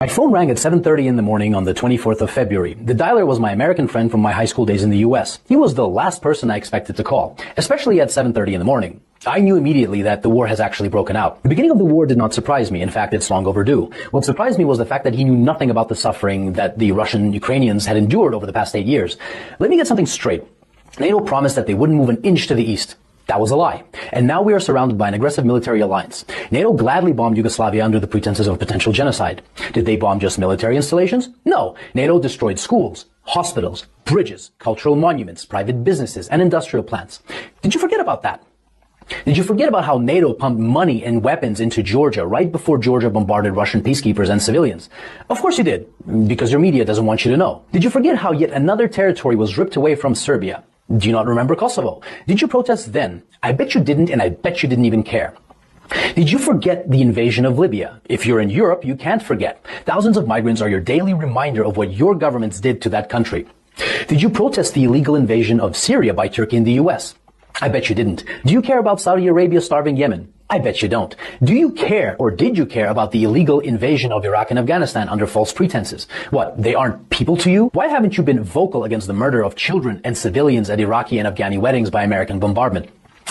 My phone rang at 7:30 in the morning on the 24th of February. The dialer was my American friend from my high school days in the US. He was the last person I expected to call, especially at 7:30 in the morning. I knew immediately that the war has actually broken out. The beginning of the war did not surprise me. In fact, it's long overdue. What surprised me was the fact that he knew nothing about the suffering that the Russian Ukrainians had endured over the past 8 years. Let me get something straight. NATO promised that they wouldn't move an inch to the east. That was a lie. And now we are surrounded by an aggressive military alliance. NATO gladly bombed Yugoslavia under the pretenses of potential genocide. Did they bomb just military installations? No. NATO destroyed schools, hospitals, bridges, cultural monuments, private businesses, and industrial plants. Did you forget about that? Did you forget about how NATO pumped money and weapons into Georgia right before Georgia bombarded Russian peacekeepers and civilians? Of course you did, because your media doesn't want you to know. Did you forget how yet another territory was ripped away from Serbia? Do you not remember Kosovo? Did you protest then? I bet you didn't, and I bet you didn't even care. Did you forget the invasion of Libya? If you're in Europe, you can't forget. Thousands of migrants are your daily reminder of what your governments did to that country. Did you protest the illegal invasion of Syria by Turkey and the US? I bet you didn't. Do you care about Saudi Arabia starving Yemen? I bet you don't. Do you care, or did you care about the illegal invasion of Iraq and Afghanistan under false pretenses? What, they aren't people to you? Why haven't you been vocal against the murder of children and civilians at Iraqi and Afghani weddings by American bombardment?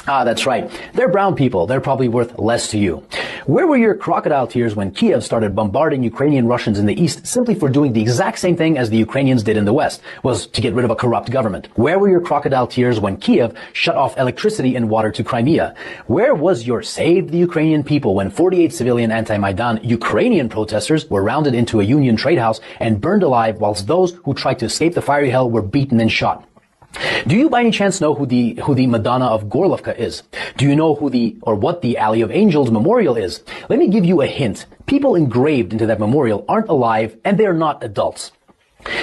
Ah, that's right. They're brown people. They're probably worth less to you. Where were your crocodile tears when Kiev started bombarding Ukrainian Russians in the east simply for doing the exact same thing as the Ukrainians did in the west, was to get rid of a corrupt government? Where were your crocodile tears when Kiev shut off electricity and water to Crimea? Where was your Save the Ukrainian People when 48 civilian anti-Maidan Ukrainian protesters were rounded into a Union trade house and burned alive whilst those who tried to escape the fiery hell were beaten and shot? Do you by any chance know who the Madonna of Gorlovka is? Do you know what the Alley of Angels memorial is? Let me give you a hint. People engraved into that memorial aren't alive and they're not adults.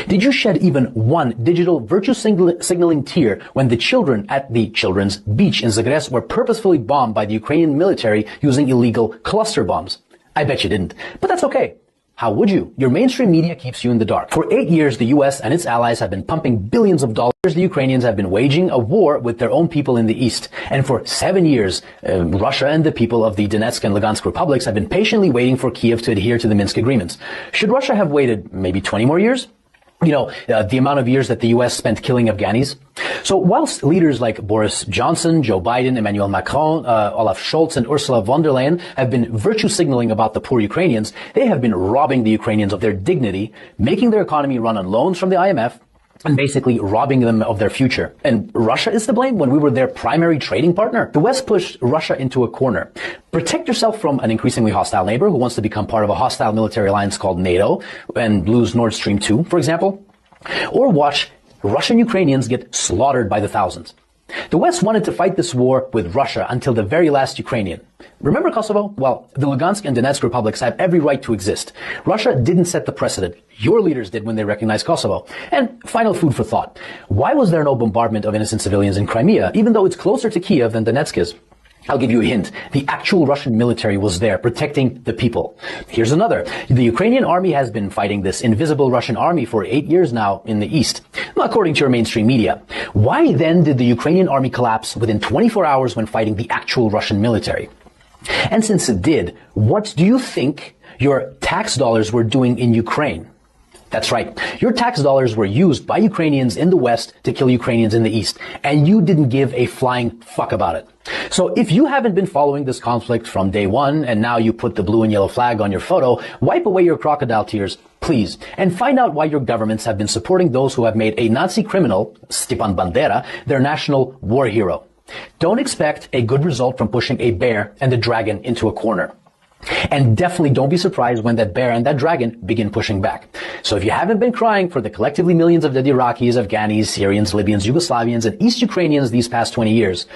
Did you shed even one digital virtue signaling tear when the children at the children's beach in Zagreb were purposefully bombed by the Ukrainian military using illegal cluster bombs? I bet you didn't, but that's okay. How would you? Your mainstream media keeps you in the dark. For 8 years, the US and its allies have been pumping billions of dollars. The Ukrainians have been waging a war with their own people in the east. And for 7 years, Russia and the people of the Donetsk and Lugansk republics have been patiently waiting for Kiev to adhere to the Minsk agreements. Should Russia have waited maybe 20 more years? You know, the amount of years that the U.S. spent killing Afghanis. So whilst leaders like Boris Johnson, Joe Biden, Emmanuel Macron, Olaf Scholz, and Ursula von der Leyen have been virtue signaling about the poor Ukrainians, they have been robbing the Ukrainians of their dignity, making their economy run on loans from the IMF, and basically robbing them of their future. And Russia is to blame when we were their primary trading partner? The West pushed Russia into a corner. Protect yourself from an increasingly hostile neighbor who wants to become part of a hostile military alliance called NATO and lose Nord Stream 2, for example. Or watch Russian Ukrainians get slaughtered by the thousands. The West wanted to fight this war with Russia until the very last Ukrainian. Remember Kosovo? Well, the Lugansk and Donetsk republics have every right to exist. Russia didn't set the precedent. Your leaders did when they recognized Kosovo. And final food for thought. Why was there no bombardment of innocent civilians in Crimea, even though it's closer to Kiev than Donetsk is? I'll give you a hint. The actual Russian military was there protecting the people. Here's another. The Ukrainian army has been fighting this invisible Russian army for 8 years now in the east, according to your mainstream media. Why then did the Ukrainian army collapse within 24 hours when fighting the actual Russian military? And since it did, what do you think your tax dollars were doing in Ukraine? That's right. Your tax dollars were used by Ukrainians in the West to kill Ukrainians in the East, and you didn't give a flying fuck about it. So if you haven't been following this conflict from day one, and now you put the blue and yellow flag on your photo, wipe away your crocodile tears, please, and find out why your governments have been supporting those who have made a Nazi criminal, Stepan Bandera, their national war hero. Don't expect a good result from pushing a bear and a dragon into a corner. And definitely don't be surprised when that bear and that dragon begin pushing back. So if you haven't been crying for the collectively millions of dead Iraqis, Afghanis, Syrians, Libyans, Yugoslavians, and East Ukrainians these past 20 years,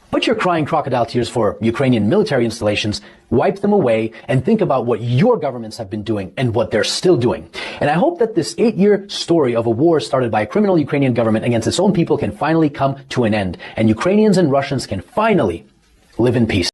but you're crying crocodile tears for Ukrainian military installations, wipe them away and think about what your governments have been doing and what they're still doing. And I hope that this 8-year story of a war started by a criminal Ukrainian government against its own people can finally come to an end, and Ukrainians and Russians can finally live in peace.